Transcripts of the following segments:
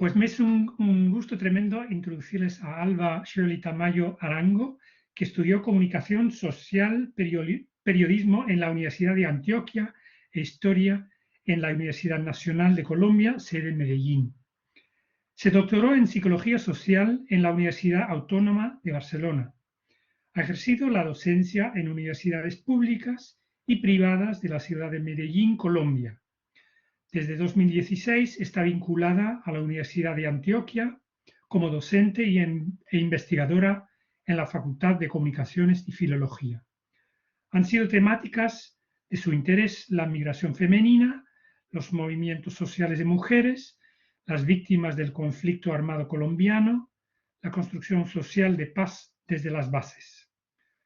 Pues me es un gusto tremendo introducirles a Alba Shirley Tamayo Arango, que estudió Comunicación Social, Periodismo en la Universidad de Antioquia e Historia en la Universidad Nacional de Colombia, sede en Medellín. Se doctoró en Psicología Social en la Universidad Autónoma de Barcelona. Ha ejercido la docencia en universidades públicas y privadas de la ciudad de Medellín, Colombia. Desde 2016 está vinculada a la Universidad de Antioquia como docente e investigadora en la Facultad de Comunicaciones y Filología. Han sido temáticas de su interés la migración femenina, los movimientos sociales de mujeres, las víctimas del conflicto armado colombiano, la construcción social de paz desde las bases.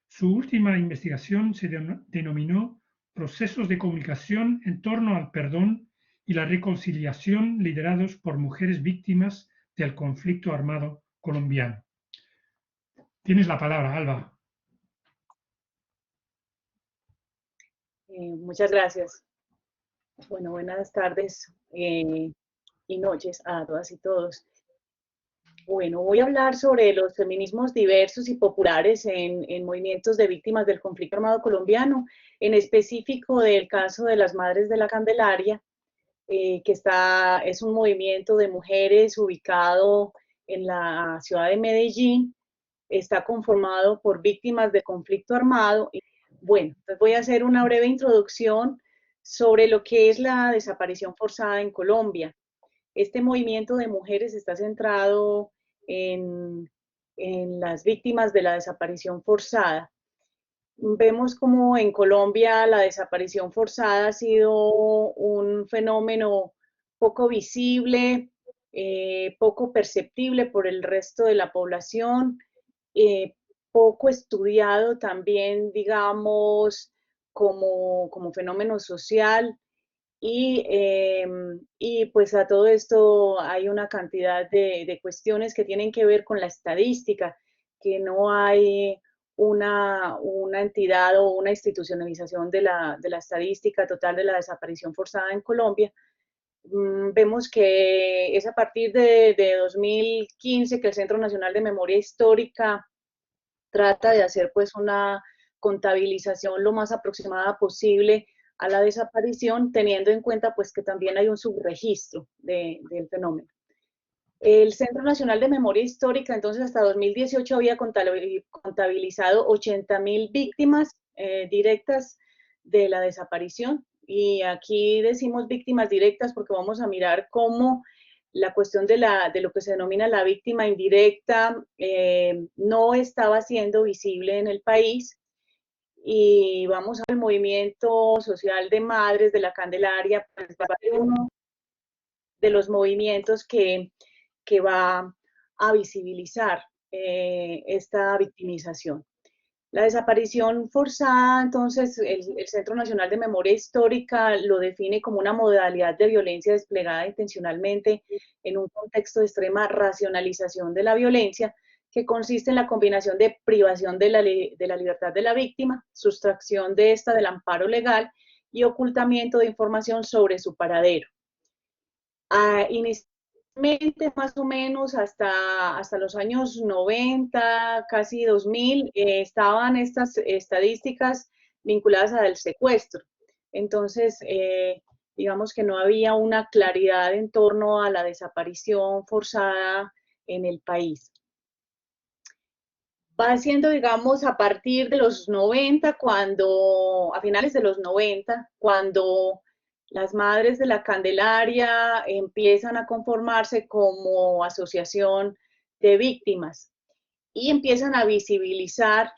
Su última investigación se denominó Procesos de comunicación en torno al perdón y la reconciliación liderados por mujeres víctimas del conflicto armado colombiano. Tienes la palabra, Alba. Muchas gracias. Bueno, buenas tardes y noches a todas y todos. Bueno, voy a hablar sobre los feminismos diversos y populares en movimientos de víctimas del conflicto armado colombiano, en específico del caso de las Madres de la Candelaria, es un movimiento de mujeres ubicado en la ciudad de Medellín, está conformado por víctimas de conflicto armado. Bueno, entonces voy a hacer una breve introducción sobre lo que es la desaparición forzada en Colombia. Este movimiento de mujeres está centrado en, en las víctimas de la desaparición forzada. Vemos como en Colombia la desaparición forzada ha sido un fenómeno poco visible, poco perceptible por el resto de la población, poco estudiado también, digamos, como fenómeno social. Y pues a todo esto hay una cantidad de cuestiones que tienen que ver con la estadística, que no hay una entidad o una institucionalización de la estadística total de la desaparición forzada en Colombia. Vemos que es a partir de 2015 que el Centro Nacional de Memoria Histórica trata de hacer pues una contabilización lo más aproximada posible a la desaparición, teniendo en cuenta pues que también hay un subregistro del fenómeno. El Centro Nacional de Memoria Histórica, entonces, hasta 2018 había contabilizado 80.000 víctimas directas de la desaparición. Y aquí decimos víctimas directas porque vamos a mirar cómo la cuestión de lo que se denomina la víctima indirecta no estaba siendo visible en el país. Y vamos al movimiento social de madres de la Candelaria, pues va a ser uno de los movimientos que va a visibilizar esta victimización. La desaparición forzada, entonces, el Centro Nacional de Memoria Histórica lo define como una modalidad de violencia desplegada intencionalmente en un contexto de extrema racionalización de la violencia, que consiste en la combinación de privación de la libertad de la víctima, sustracción de esta del amparo legal y ocultamiento de información sobre su paradero. Inicialmente, más o menos hasta los años 90, casi 2000, estaban estas estadísticas vinculadas al secuestro. Entonces, digamos que no había una claridad en torno a la desaparición forzada en el país. Va siendo, digamos, a partir de los 90, a finales de los 90, cuando las Madres de la Candelaria empiezan a conformarse como asociación de víctimas y empiezan a visibilizar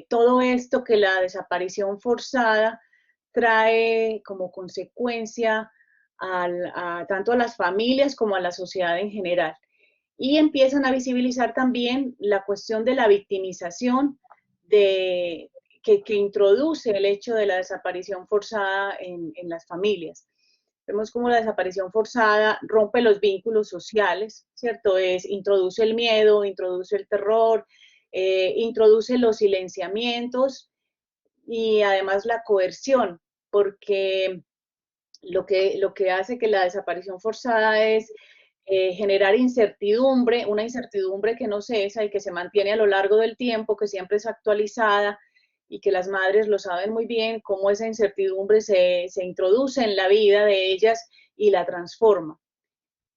todo esto que la desaparición forzada trae como consecuencia tanto a las familias como a la sociedad en general. Y empiezan a visibilizar también la cuestión de la victimización que introduce el hecho de la desaparición forzada en las familias. Vemos cómo la desaparición forzada rompe los vínculos sociales, ¿cierto? Introduce el miedo, introduce el terror, introduce los silenciamientos y además la coerción, porque lo que hace que la desaparición forzada es generar incertidumbre, una incertidumbre que no cesa y que se mantiene a lo largo del tiempo, que siempre es actualizada y que las madres lo saben muy bien, cómo esa incertidumbre se introduce en la vida de ellas y la transforma.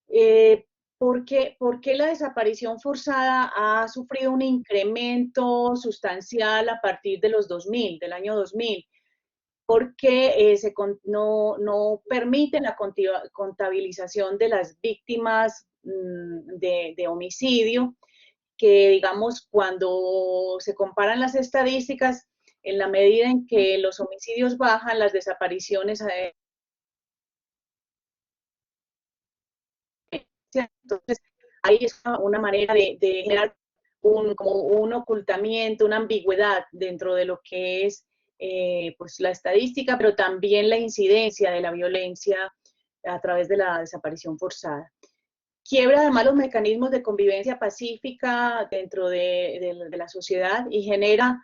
Eh, por qué la desaparición forzada ha sufrido un incremento sustancial a partir de los 2000, del año 2000? Porque no permite la contabilización de las víctimas de homicidio, que digamos cuando se comparan las estadísticas, en la medida en que los homicidios bajan, las desapariciones entonces, ahí es una manera de generar como un ocultamiento, una ambigüedad dentro de lo que es pues la estadística, pero también la incidencia de la violencia a través de la desaparición forzada. Quiebra además los mecanismos de convivencia pacífica dentro de la sociedad y genera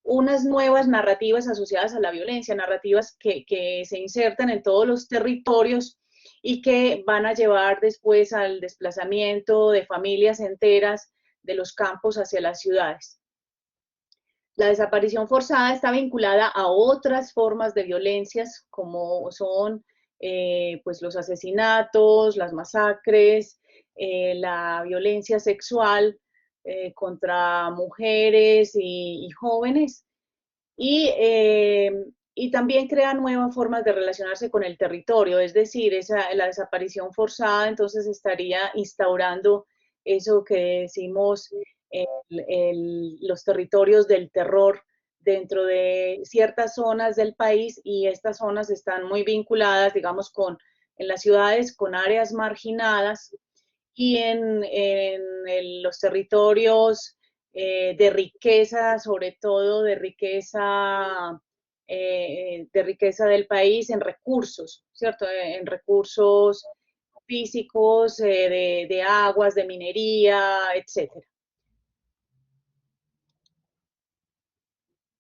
unas nuevas narrativas asociadas a la violencia, narrativas que se insertan en todos los territorios y que van a llevar después al desplazamiento de familias enteras de los campos hacia las ciudades. La desaparición forzada está vinculada a otras formas de violencias, como son pues los asesinatos, las masacres, la violencia sexual contra mujeres y jóvenes, y también crea nuevas formas de relacionarse con el territorio, es decir, la desaparición forzada entonces estaría instaurando eso que decimos los territorios del terror dentro de ciertas zonas del país, y estas zonas están muy vinculadas, digamos, en las ciudades con áreas marginadas y en los territorios de riqueza, sobre todo de riqueza del país en recursos, ¿cierto? En recursos físicos, de aguas, de minería, etcétera.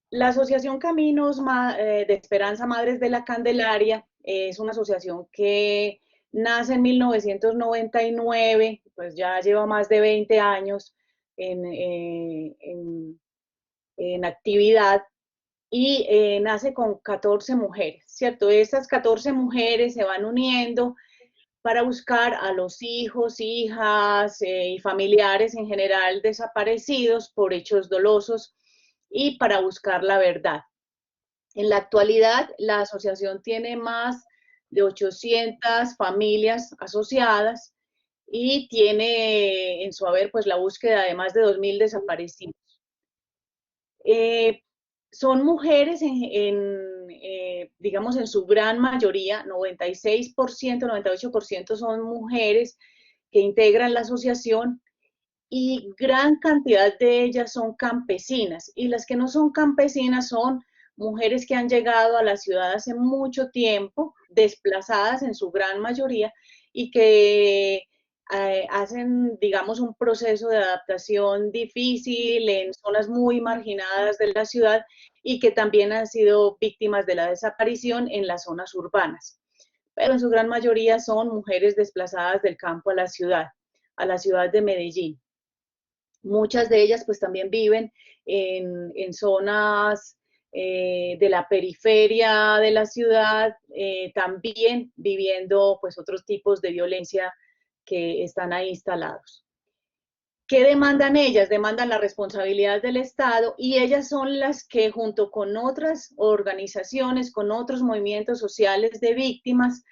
La Asociación Caminos de Esperanza Madres de la Candelaria es una asociación que nace en 1999, pues ya lleva más de 20 años en, en actividad, y nace con 14 mujeres, ¿cierto? Estas 14 mujeres se van uniendo para buscar a los hijos, hijas y familiares en general desaparecidos por hechos dolosos y para buscar la verdad. En la actualidad, la asociación tiene más de 800 familias asociadas y tiene en su haber pues la búsqueda de más de 2000 desaparecidos. Eh, Son mujeres digamos, en su gran mayoría, 96%, 98% son mujeres que integran la asociación, y gran cantidad de ellas son campesinas, y las que no son campesinas son mujeres que han llegado a la ciudad hace mucho tiempo, desplazadas en su gran mayoría, y que hacen, digamos, un proceso de adaptación difícil en zonas muy marginadas de la ciudad, y que también han sido víctimas de la desaparición en las zonas urbanas. Pero en su gran mayoría son mujeres desplazadas del campo a la ciudad de Medellín. Muchas de ellas pues también viven en zonas de la periferia de la ciudad, también viviendo pues otros tipos de violencia que están ahí instalados. ¿Qué demandan ellas? Demandan la responsabilidad del Estado, y ellas son las que junto con otras organizaciones, con otros movimientos sociales de víctimas,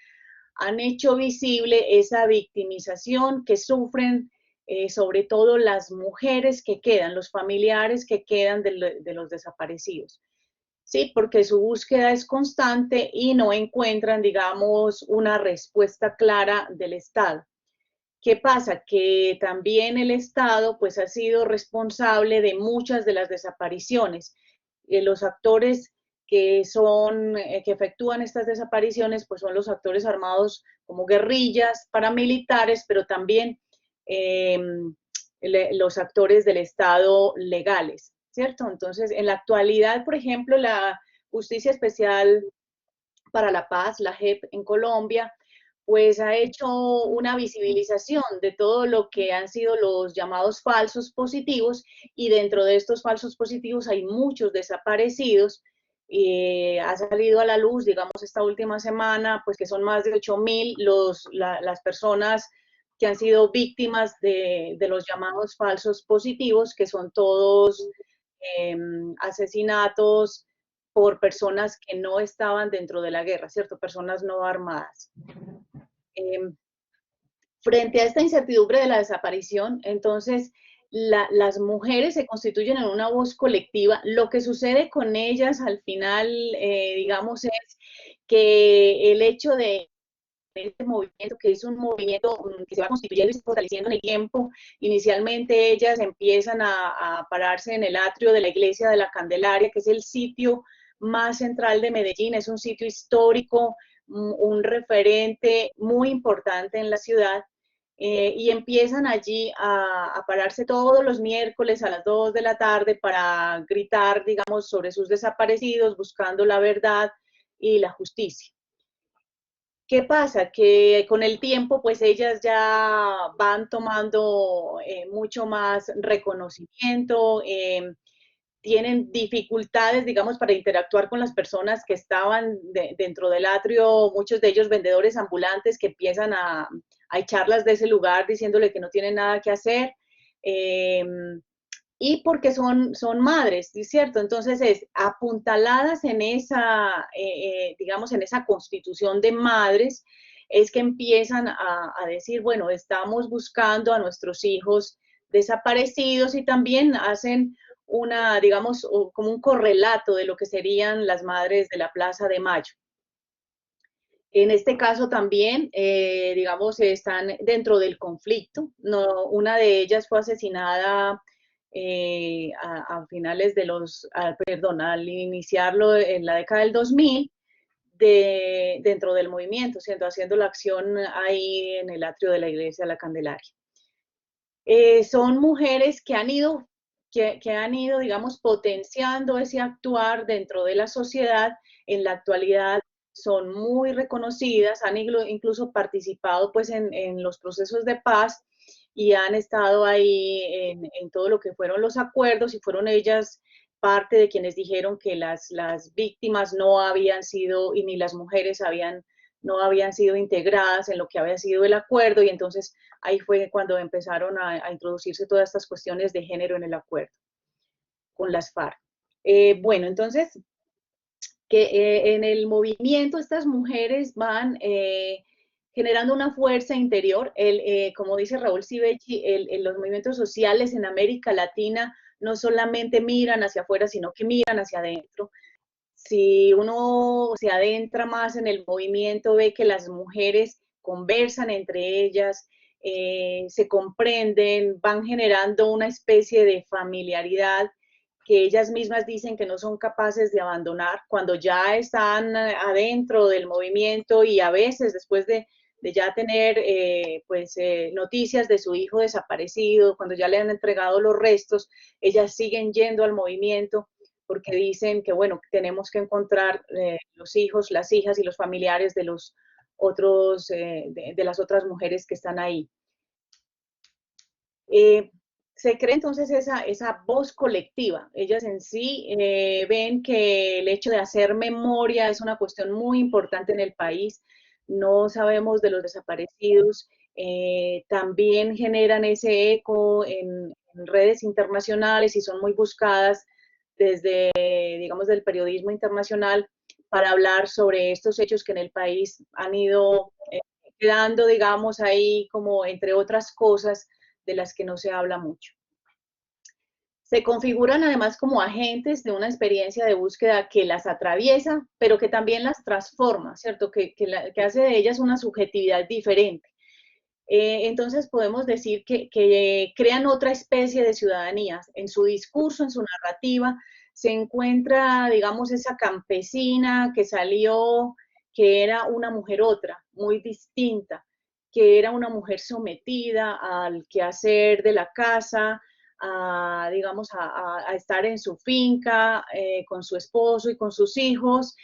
han hecho visible esa victimización que sufren sobre todo las mujeres que quedan, los familiares que quedan de los desaparecidos. Sí, porque su búsqueda es constante y no encuentran, digamos, una respuesta clara del Estado. ¿Qué pasa? Que también el Estado pues ha sido responsable de muchas de las desapariciones. Los actores que efectúan estas desapariciones pues son los actores armados como guerrillas, paramilitares, pero también eh, los actores del Estado legales, ¿cierto? Entonces, en la actualidad, por ejemplo, la Justicia Especial para la Paz, la JEP en Colombia, pues ha hecho una visibilización de todo lo que han sido los llamados falsos positivos, y dentro de estos falsos positivos hay muchos desaparecidos. Ha salido a la luz, digamos, esta última semana, pues que son más de 8.000 las personas que han sido víctimas de los llamados falsos positivos, que son todos eh, asesinatos por personas que no estaban dentro de la guerra, ¿cierto? Personas no armadas. Eh, Frente a esta incertidumbre de la desaparición, entonces las mujeres se constituyen en una voz colectiva. Lo que sucede con ellas al final, digamos, es que el hecho de este movimiento, que es un movimiento que se va constituyendo y se fortaleciendo en el tiempo. Inicialmente ellas empiezan a pararse en el atrio de la iglesia de la Candelaria, que es el sitio más central de Medellín, es un sitio histórico, un referente muy importante en la ciudad. Y empiezan allí a pararse todos los miércoles a las 2 de la tarde para gritar, digamos, sobre sus desaparecidos, buscando la verdad y la justicia. ¿Qué pasa? Que con el tiempo, pues ellas ya van tomando mucho más reconocimiento, tienen dificultades, digamos, para interactuar con las personas que estaban dentro del atrio, muchos de ellos vendedores ambulantes que empiezan a echarlas de ese lugar diciéndole que no tienen nada que hacer. Eh, y porque son madres, ¿sí? ¿Cierto? Entonces es apuntaladas en esa, digamos, en esa constitución de madres, es que empiezan a decir, bueno, estamos buscando a nuestros hijos desaparecidos, y también hacen una, digamos, como un correlato de lo que serían las madres de la Plaza de Mayo. En este caso también, digamos, están dentro del conflicto. No, una de ellas fue asesinada a finales de perdón, al iniciarlo en la década del 2000, dentro del movimiento, haciendo la acción ahí en el atrio de la iglesia de la Candelaria. Son mujeres que han ido, digamos, potenciando ese actuar dentro de la sociedad. En la actualidad son muy reconocidas, han incluso participado pues en los procesos de paz, y han estado ahí en todo lo que fueron los acuerdos, y fueron ellas parte de quienes dijeron que las víctimas no habían sido, y ni las mujeres no habían sido integradas en lo que había sido el acuerdo. Y entonces ahí fue cuando empezaron a introducirse todas estas cuestiones de género en el acuerdo con las FARC. Bueno, entonces, que en el movimiento estas mujeres van generando una fuerza interior. Como dice Raúl Civechi, los movimientos sociales en América Latina no solamente miran hacia afuera, sino que miran hacia adentro. Si uno se adentra más en el movimiento, ve que las mujeres conversan entre ellas, se comprenden, van generando una especie de familiaridad que ellas mismas dicen que no son capaces de abandonar cuando ya están adentro del movimiento, y a veces después de ya tener noticias de su hijo desaparecido, cuando ya le han entregado los restos, ellas siguen yendo al movimiento porque dicen que, bueno, tenemos que encontrar los hijos, las hijas y los familiares de los otros, de las otras mujeres que están ahí. Se cree entonces esa voz colectiva. Ellas en sí ven que el hecho de hacer memoria es una cuestión muy importante en el país. No sabemos de los desaparecidos. También generan ese eco en redes internacionales y son muy buscadas desde, digamos, del periodismo internacional para hablar sobre estos hechos que en el país han ido quedando, digamos, ahí como entre otras cosas de las que no se habla mucho. Se configuran además como agentes de una experiencia de búsqueda que las atraviesa, pero que también las transforma, ¿cierto? Que hace de ellas una subjetividad diferente. Entonces podemos decir que crean otra especie de ciudadanía. En su discurso, en su narrativa, se encuentra, digamos, esa campesina que salió, que era una mujer otra, muy distinta, que era una mujer sometida al quehacer de la casa, digamos, a estar en su finca con su esposo y con sus hijos,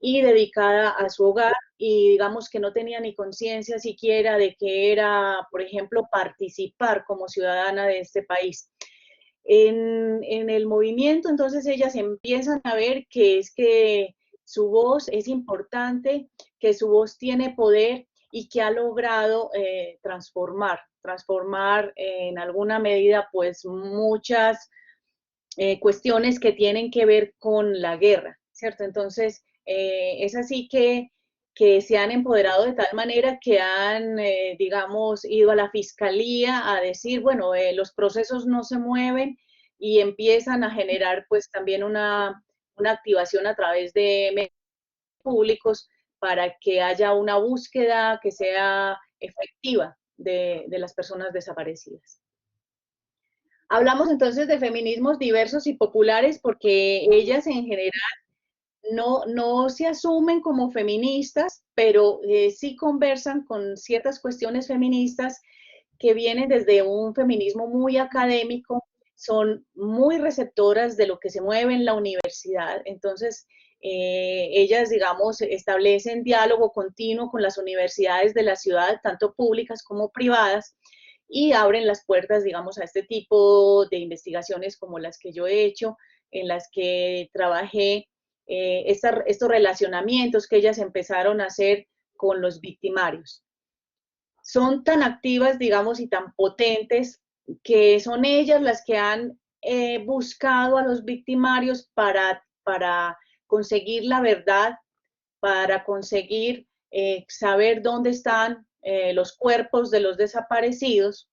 y dedicada a su hogar, y digamos que no tenía ni conciencia siquiera de que era, por ejemplo, participar como ciudadana de este país. En el movimiento, entonces ellas empiezan a ver que es que su voz es importante, que su voz tiene poder y que ha logrado transformar en alguna medida pues muchas cuestiones que tienen que ver con la guerra, ¿cierto? Entonces, es así que se han empoderado de tal manera que han, digamos, ido a la fiscalía a decir, bueno, los procesos no se mueven y empiezan a generar pues también una activación a través de medios públicos para que haya una búsqueda que sea efectiva de las personas desaparecidas. Hablamos entonces de feminismos diversos y populares porque ellas en general no se asumen como feministas, pero sí conversan con ciertas cuestiones feministas que vienen desde un feminismo muy académico, son muy receptoras de lo que se mueve en la universidad. Entonces, ellas, digamos, establecen diálogo continuo con las universidades de la ciudad, tanto públicas como privadas, y abren las puertas, digamos, a este tipo de investigaciones como las que yo he hecho, en las que trabajé estos relacionamientos que ellas empezaron a hacer con los victimarios. Son tan activas, digamos, y tan potentes que son ellas las que han buscado a los victimarios para conseguir la verdad, para conseguir saber dónde están los cuerpos de los desaparecidos,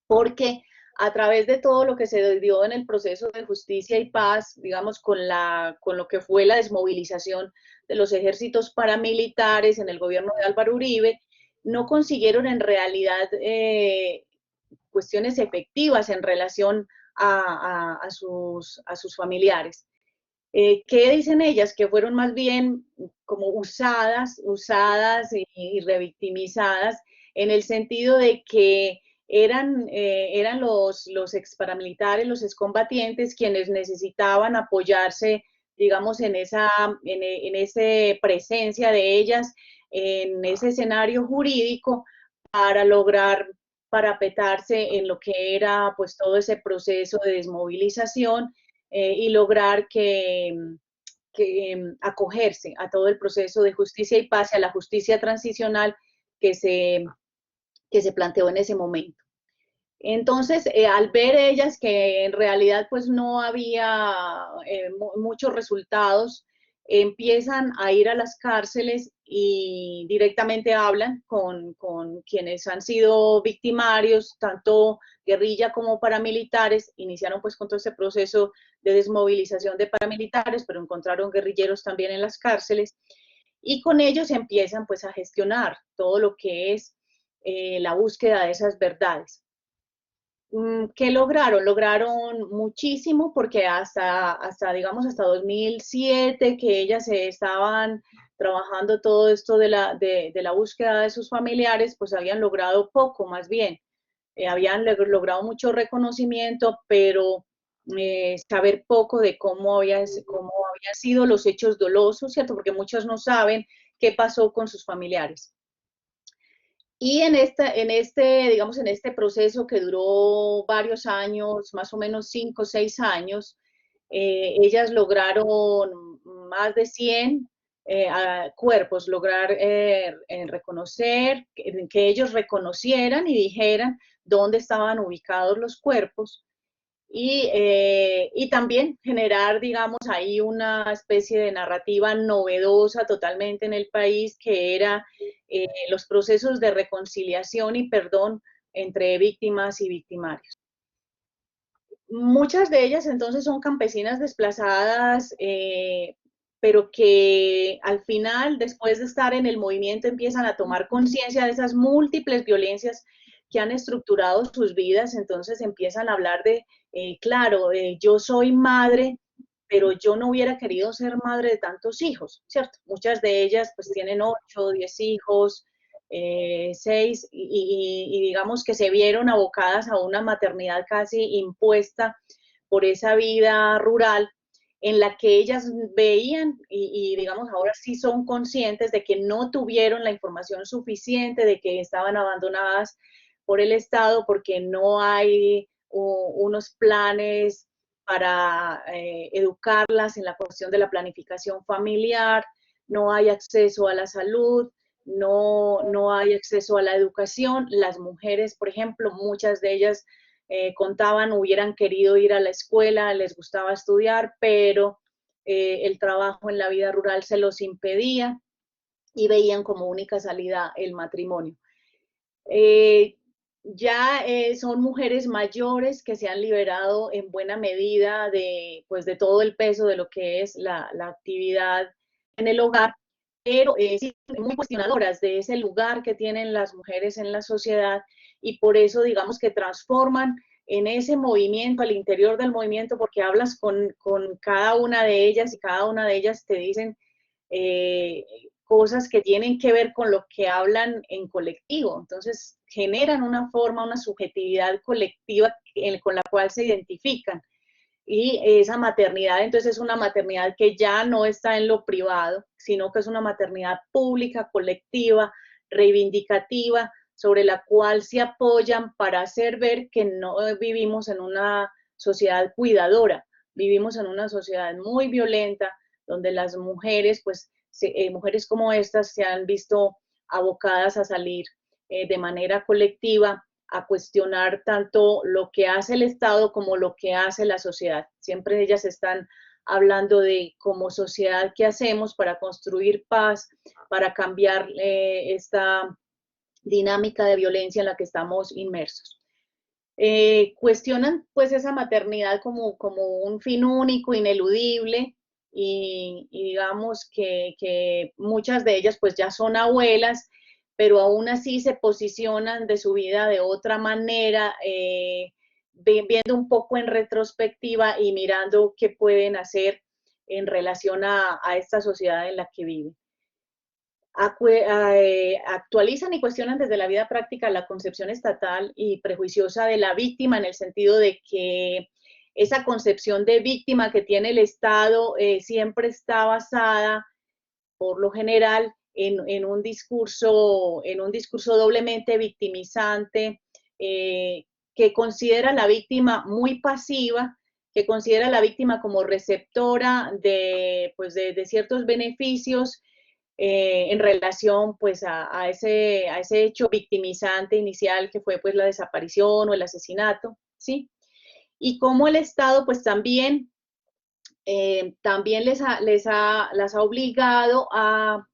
porque a través de todo lo que se dio en el proceso de justicia y paz, digamos, con lo que fue la desmovilización de los ejércitos paramilitares en el gobierno de Álvaro Uribe, no consiguieron en realidad cuestiones efectivas en relación a sus familiares. ¿Qué dicen ellas? Que fueron más bien como usadas y revictimizadas en el sentido de que eran los ex paramilitares, los excombatientes, quienes necesitaban apoyarse, digamos, en esa presencia de ellas, en ese escenario jurídico, para lograr parapetarse en lo que era pues todo ese proceso de desmovilización y lograr que acogerse a todo el proceso de justicia y paz, a la justicia transicional que se, que se planteó en ese momento. Entonces, al ver ellas que en realidad pues no había muchos resultados, empiezan a ir a las cárceles y directamente hablan con quienes han sido victimarios, tanto guerrilla como paramilitares. Iniciaron pues con todo ese proceso de desmovilización de paramilitares, pero encontraron guerrilleros también en las cárceles y con ellos empiezan pues a gestionar todo lo que es la búsqueda de esas verdades. ¿Qué lograron? Lograron muchísimo porque digamos, hasta 2007 que ellas estaban trabajando todo esto de la búsqueda de sus familiares, pues habían logrado poco, más bien. Habían logrado mucho reconocimiento, pero saber poco de cómo habían sido los hechos dolosos, ¿cierto? Porque muchos no saben qué pasó con sus familiares. Y digamos, en este proceso que duró varios años, más o menos 5 o 6 años, ellas lograron más de 100 cuerpos, lograr reconocer, que ellos reconocieran y dijeran dónde estaban ubicados los cuerpos y también generar, digamos, ahí una especie de narrativa novedosa totalmente en el país, que era los procesos de reconciliación y perdón entre víctimas y victimarios. Muchas de ellas entonces son campesinas desplazadas, pero que al final, después de estar en el movimiento, empiezan a tomar conciencia de esas múltiples violencias que han estructurado sus vidas, entonces empiezan a hablar de, claro, yo soy madre, pero yo no hubiera querido ser madre de tantos hijos, ¿cierto? Muchas de ellas pues tienen 8, 10 hijos, 6, y digamos que se vieron abocadas a una maternidad casi impuesta por esa vida rural en la que ellas veían y digamos ahora sí son conscientes de que no tuvieron la información suficiente, de que estaban abandonadas por el Estado porque no hay unos planes para educarlas en la cuestión de la planificación familiar, no hay acceso a la salud, no hay acceso a la educación. Las mujeres, por ejemplo, muchas de ellas contaban, hubieran querido ir a la escuela, les gustaba estudiar, pero el trabajo en la vida rural se los impedía y veían como única salida el matrimonio. Ya son mujeres mayores que se han liberado en buena medida de, pues, de todo el peso de lo que es la actividad en el hogar, pero sí, muy cuestionadoras de ese lugar que tienen las mujeres en la sociedad y por eso digamos que transforman en ese movimiento, al interior del movimiento, porque hablas con cada una de ellas y cada una de ellas te dicen eh, cosas que tienen que ver con lo que hablan en colectivo. Entonces, generan una forma, una subjetividad colectiva con la cual se identifican. Y esa maternidad, entonces, es una maternidad que ya no está en lo privado, sino que es una maternidad pública, colectiva, reivindicativa, sobre la cual se apoyan para hacer ver que no vivimos en una sociedad cuidadora, vivimos en una sociedad muy violenta, donde las mujeres, pues, mujeres como estas se han visto abocadas a salir de manera colectiva a cuestionar tanto lo que hace el Estado como lo que hace la sociedad. Siempre ellas están hablando de como sociedad qué hacemos para construir paz, para cambiar esta dinámica de violencia en la que estamos inmersos. Cuestionan pues esa maternidad como un fin único, ineludible, y digamos que muchas de ellas pues ya son abuelas, pero aún así se posicionan de su vida de otra manera, viendo un poco en retrospectiva y mirando qué pueden hacer en relación a esta sociedad en la que viven. Actualizan y cuestionan desde la vida práctica la concepción estatal y prejuiciosa de la víctima en el sentido de que esa concepción de víctima que tiene el Estado siempre está basada, por lo general, en un discurso doblemente victimizante, que considera a la víctima muy pasiva, que considera a la víctima como receptora pues de ciertos beneficios en relación pues a ese hecho victimizante inicial que fue pues la desaparición o el asesinato, ¿sí? Y cómo el Estado pues también las ha obligado a,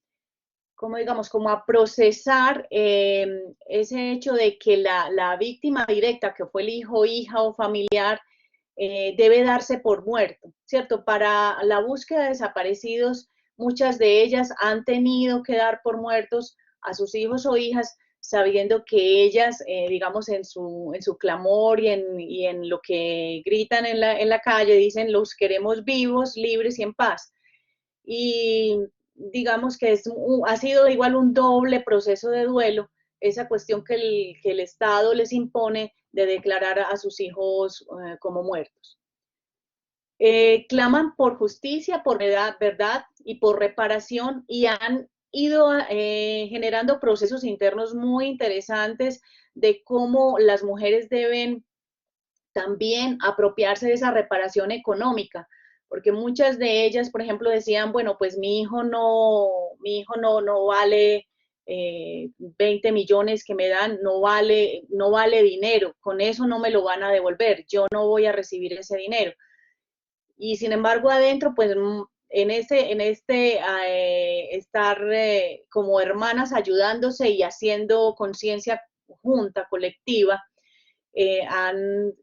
como digamos, como a procesar ese hecho de que la víctima directa, que fue el hijo, hija o familiar, debe darse por muerto, ¿cierto? Para la búsqueda de desaparecidos, muchas de ellas han tenido que dar por muertos a sus hijos o hijas, sabiendo que ellas, digamos, en su clamor y en lo que gritan en la calle, dicen, los queremos vivos, libres y en paz. Y digamos que ha sido igual un doble proceso de duelo, esa cuestión que el Estado les impone de declarar a sus hijos como muertos. Claman por justicia, por verdad y por reparación y han ido generando procesos internos muy interesantes de cómo las mujeres deben también apropiarse de esa reparación económica, porque muchas de ellas, por ejemplo, decían, bueno, pues mi hijo no vale 20 millones que me dan, no vale dinero, con eso no me lo van a devolver, yo no voy a recibir ese dinero. Y sin embargo, adentro, pues en este estar como hermanas ayudándose y haciendo conciencia junta, colectiva, han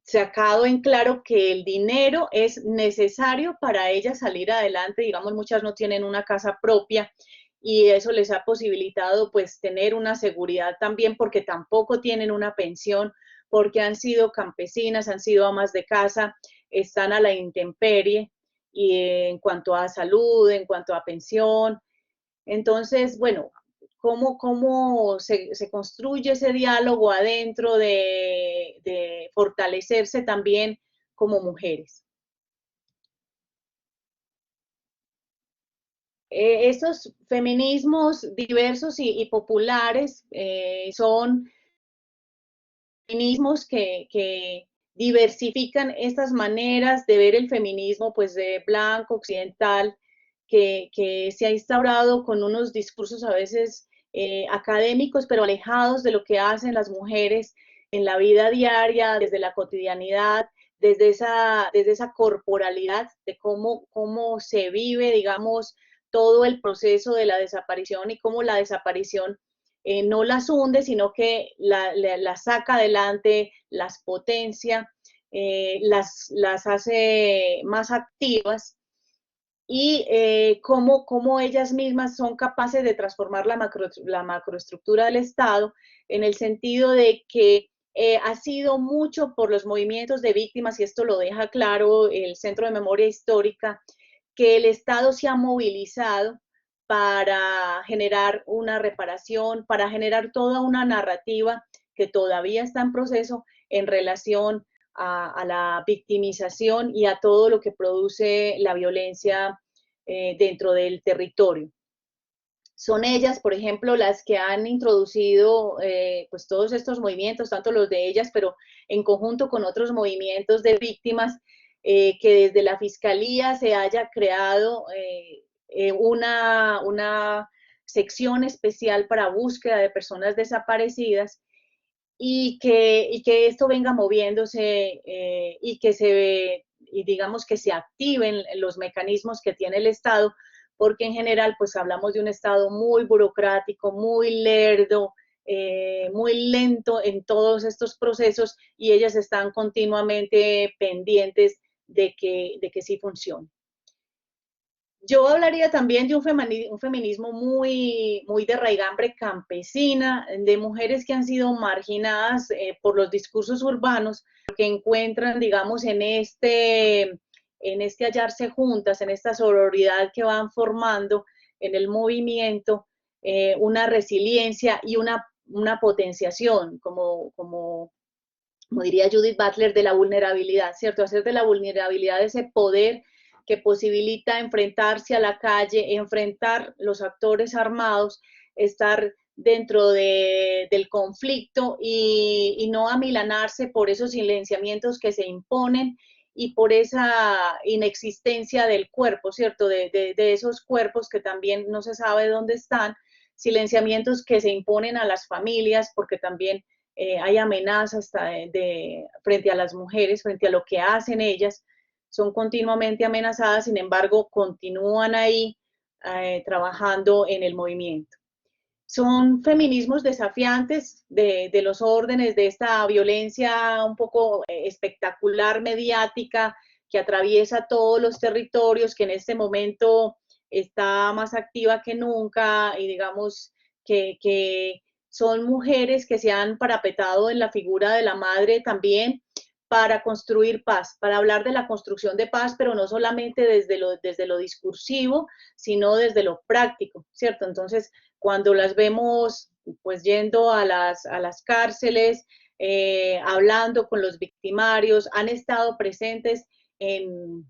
sacado en claro que el dinero es necesario para ellas salir adelante. Digamos, muchas no tienen una casa propia y eso les ha posibilitado pues tener una seguridad también porque tampoco tienen una pensión, porque han sido campesinas, han sido amas de casa, están a la intemperie y en cuanto a salud, en cuanto a pensión. Entonces, bueno, cómo se construye ese diálogo adentro de fortalecerse también como mujeres. estos feminismos diversos y populares son feminismos que diversifican estas maneras de ver el feminismo, pues de blanco, occidental, que se ha instaurado con unos discursos a veces académicos, pero alejados de lo que hacen las mujeres en la vida diaria, desde la cotidianidad, desde esa corporalidad, de cómo se vive, digamos, todo el proceso de la desaparición y cómo la desaparición no las hunde, sino que las saca adelante, las potencia, las hace más activas y cómo ellas mismas son capaces de transformar la macroestructura del Estado en el sentido de que ha sido mucho por los movimientos de víctimas, y esto lo deja claro el Centro de Memoria Histórica, que el Estado se ha movilizado para generar una reparación, para generar toda una narrativa que todavía está en proceso en relación a la victimización y a todo lo que produce la violencia dentro del territorio. Son ellas, por ejemplo, las que han introducido pues todos estos movimientos, tanto los de ellas, pero en conjunto con otros movimientos de víctimas, que desde la Fiscalía se haya creado una sección especial para búsqueda de personas desaparecidas y que esto venga moviéndose y que y digamos que se activen los mecanismos que tiene el Estado, porque en general pues hablamos de un Estado muy burocrático, muy lerdo, muy lento en todos estos procesos y ellas están continuamente pendientes de que sí funcione. Yo hablaría también de un feminismo muy de raigambre campesina, de mujeres que han sido marginadas por los discursos urbanos, que encuentran, digamos, en este hallarse juntas, en esta sororidad que van formando en el movimiento, una resiliencia y una potenciación, como diría Judith Butler, de la vulnerabilidad, ¿cierto? Hacer de la vulnerabilidad ese poder que posibilita enfrentarse a la calle, enfrentar los actores armados, estar dentro del conflicto y no amilanarse por esos silenciamientos que se imponen y por esa inexistencia del cuerpo, ¿cierto? De esos cuerpos que también no se sabe dónde están, silenciamientos que se imponen a las familias, porque también hay amenazas frente a las mujeres, frente a lo que hacen ellas, son continuamente amenazadas, sin embargo, continúan ahí trabajando en el movimiento. Son feminismos desafiantes de los órdenes de esta violencia un poco espectacular, mediática, que atraviesa todos los territorios, que en este momento está más activa que nunca y digamos que son mujeres que se han parapetado en la figura de la madre también para construir paz, para hablar de la construcción de paz, pero no solamente desde lo discursivo, sino desde lo práctico, ¿cierto? Entonces, cuando las vemos pues yendo a las cárceles, hablando con los victimarios, han estado presentes en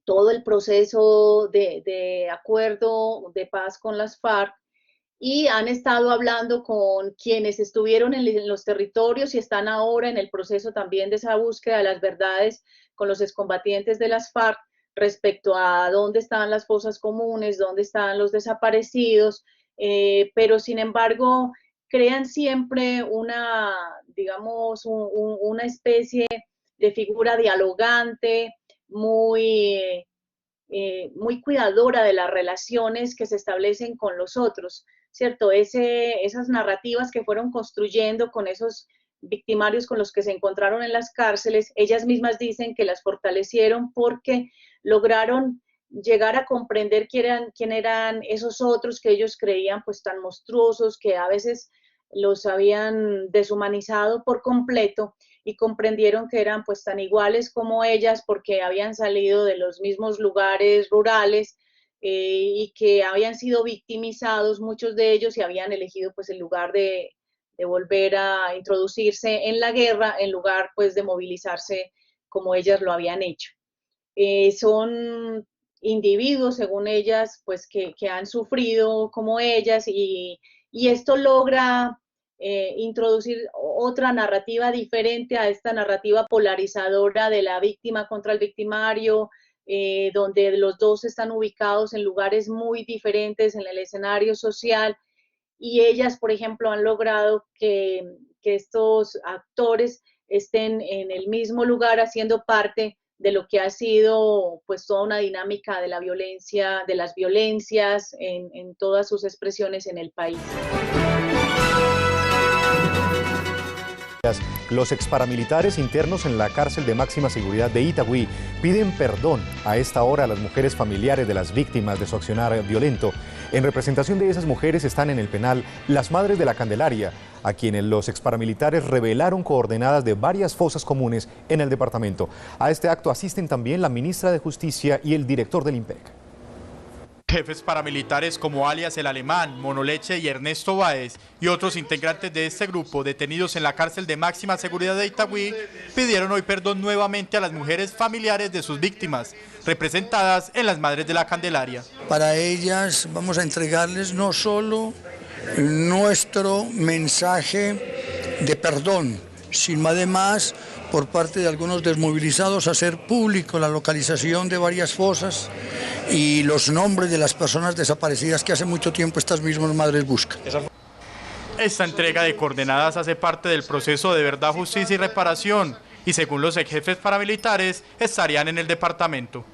todo el proceso de acuerdo de paz con las FARC, y han estado hablando con quienes estuvieron en los territorios y están ahora en el proceso también de esa búsqueda de las verdades con los excombatientes de las FARC respecto a dónde están las fosas comunes, dónde están los desaparecidos, pero sin embargo crean siempre digamos, una especie de figura dialogante, muy cuidadora de las relaciones que se establecen con los otros, ¿cierto? Esas narrativas que fueron construyendo con esos victimarios con los que se encontraron en las cárceles, ellas mismas dicen que las fortalecieron porque lograron llegar a comprender quién eran esos otros que ellos creían pues tan monstruosos, que a veces los habían deshumanizado por completo y comprendieron que eran pues tan iguales como ellas porque habían salido de los mismos lugares rurales y que habían sido victimizados muchos de ellos y habían elegido pues el lugar de volver a introducirse en la guerra en lugar pues de movilizarse como ellas lo habían hecho. Son individuos, según ellas, pues que han sufrido como ellas, y esto logra introducir otra narrativa diferente a esta narrativa polarizadora de la víctima contra el victimario, donde los dos están ubicados en lugares muy diferentes en el escenario social, y ellas, por ejemplo, han logrado que estos actores estén en el mismo lugar haciendo parte de lo que ha sido pues toda una dinámica de la violencia, de las violencias en todas sus expresiones en el país. Los exparamilitares internos en la cárcel de máxima seguridad de Itagüí piden perdón a esta hora a las mujeres familiares de las víctimas de su accionar violento. En representación de esas mujeres están en el penal las Madres de la Candelaria, a quienes los exparamilitares revelaron coordenadas de varias fosas comunes en el departamento. A este acto asisten también la ministra de Justicia y el director del IMPEC. Jefes paramilitares como alias El Alemán, Monoleche y Ernesto Báez y otros integrantes de este grupo detenidos en la cárcel de máxima seguridad de Itagüí pidieron hoy perdón nuevamente a las mujeres familiares de sus víctimas, representadas en las Madres de la Candelaria. Para ellas vamos a entregarles no solo nuestro mensaje de perdón, sino además por parte de algunos desmovilizados hacer público la localización de varias fosas y los nombres de las personas desaparecidas que hace mucho tiempo estas mismas madres buscan. Esta entrega de coordenadas hace parte del proceso de verdad, justicia y reparación y según los ex jefes paramilitares estarían en el departamento.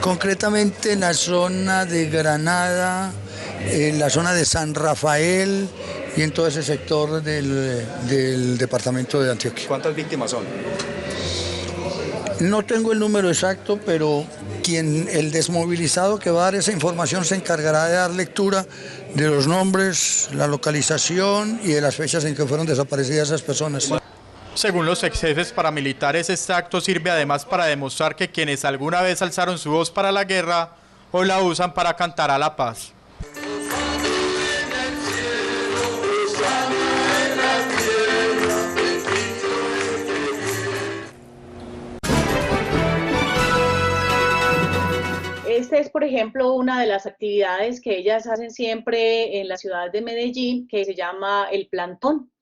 Concretamente en la zona de Granada, en la zona de San Rafael y en todo ese sector del departamento de Antioquia. ¿Cuántas víctimas son? No tengo el número exacto, pero el desmovilizado que va a dar esa información se encargará de dar lectura de los nombres, la localización y de las fechas en que fueron desaparecidas esas personas. Según los ex jefes paramilitares, este acto sirve además para demostrar que quienes alguna vez alzaron su voz para la guerra, hoy la usan para cantar a la paz. Esta es, por ejemplo, una de las actividades que ellas hacen siempre en la ciudad de Medellín, que se llama el plantón.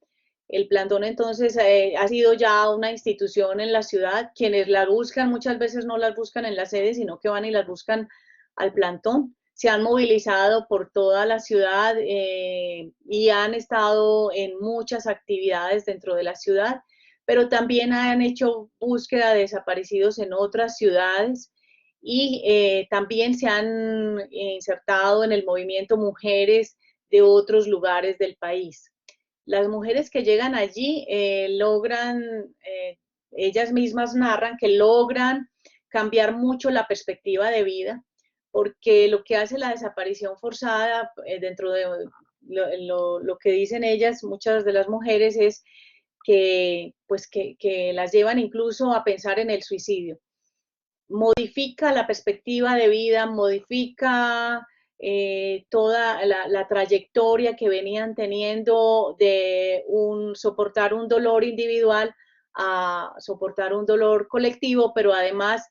El plantón entonces ha sido ya una institución en la ciudad. Quienes la buscan muchas veces no las buscan en la sede, sino que van y las buscan al plantón. Se han movilizado por toda la ciudad y han estado en muchas actividades dentro de la ciudad, pero también han hecho búsqueda de desaparecidos en otras ciudades y también se han insertado en el movimiento mujeres de otros lugares del país. Las mujeres que llegan allí logran, ellas mismas narran que logran cambiar mucho la perspectiva de vida, porque lo que hace la desaparición forzada, dentro de lo que dicen ellas, muchas de las mujeres, es que, pues que las llevan incluso a pensar en el suicidio. Modifica la perspectiva de vida, modifica toda la trayectoria que venían teniendo de soportar un dolor individual a soportar un dolor colectivo, pero además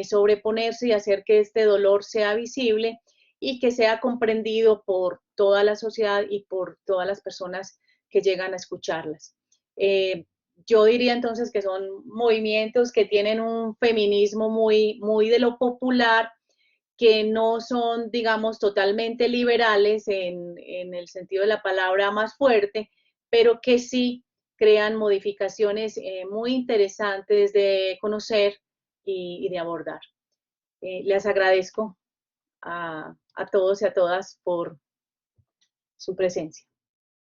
sobreponerse y hacer que este dolor sea visible y que sea comprendido por toda la sociedad y por todas las personas que llegan a escucharlas. Yo diría entonces que son movimientos que tienen un feminismo muy, muy de lo popular, que no son, digamos, totalmente liberales en el sentido de la palabra más fuerte, pero que sí crean modificaciones muy interesantes de conocer y de abordar. Les agradezco a todos y a todas por su presencia.